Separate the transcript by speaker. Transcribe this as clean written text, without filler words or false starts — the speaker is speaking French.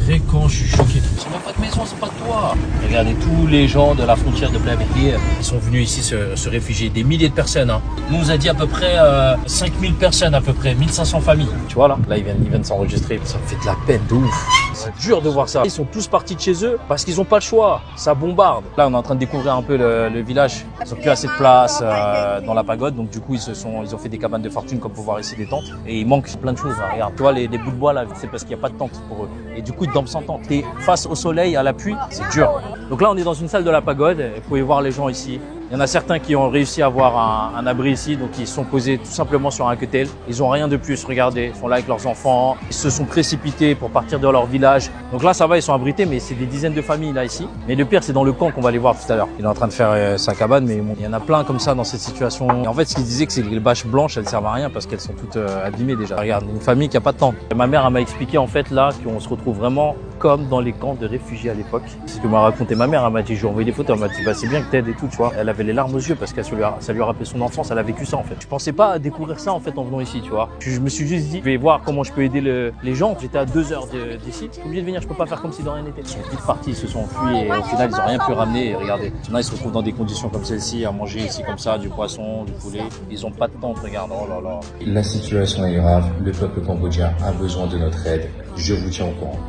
Speaker 1: Fréquent, je suis choqué. C'est même pas de maison, c'est pas de toit. Regardez tous les gens de la frontière de Blainvilliers, ils sont venus ici se réfugier. Des milliers de personnes. Hein. Nous, on nous a dit à peu près 5000 personnes, à peu près 1500 familles. Tu vois là, ils viennent s'enregistrer. Ça me fait de la peine de ouf. C'est dur de voir ça. Ils sont tous partis de chez eux parce qu'ils n'ont pas le choix. Ça bombarde. Là, on est en train de découvrir un peu le village. Ils n'ont plus assez de place dans la pagode. Donc, du coup, ils ont fait des cabanes de fortune comme pour voir ici des tentes. Et il manque plein de choses. Hein. Regarde, tu vois, les bouts de bois là, c'est parce qu'il n'y a pas de tente pour eux. Et du coup, ils dorment sans tente. T'es face au soleil, à la pluie, c'est dur. Donc là, on est dans une salle de la pagode. Vous pouvez voir les gens ici. Il y en a certains qui ont réussi à avoir un abri ici, donc ils sont posés tout simplement sur un cutel. Ils n'ont rien de plus, regardez, ils sont là avec leurs enfants. Ils se sont précipités pour partir de leur village. Donc là, ça va, ils sont abrités, mais c'est des dizaines de familles là ici. Mais le pire, c'est dans le camp qu'on va les voir tout à l'heure. Il est en train de faire sa cabane, mais bon, il y en a plein comme ça dans cette situation. Et en fait, ce qu'il disait, que c'est que les bâches blanches, elles ne servent à rien parce qu'elles sont toutes abîmées déjà. Regarde, une famille qui n'a pas de tente. Ma mère, elle m'a expliqué en fait là qu'on se retrouve vraiment comme dans les camps de réfugiés à l'époque. C'est ce que m'a raconté ma mère. Elle m'a dit, je lui ai envoyé des photos. Elle m'a dit, bah, c'est bien que t'aides et tout, tu vois. Elle avait les larmes aux yeux parce que ça lui a rappelé son enfance. Elle a vécu ça en fait. Je pensais pas découvrir ça en fait en venant ici, tu vois. Je me suis juste dit, je vais voir comment je peux aider les gens. J'étais à 2 heures d'ici. Je suis obligé de venir. Je peux pas faire comme si de rien n'était. Ils sont vite partis, ils se sont enfuis et au final ils ont rien pu ramener. Et regardez, maintenant ils se retrouvent dans des conditions comme celle-ci, à manger ici comme ça, du poisson, du poulet. Ils ont pas de tente. Regarde, oh là là.
Speaker 2: La situation est grave. Le peuple cambodgien a besoin de notre aide. Je vous tiens au courant.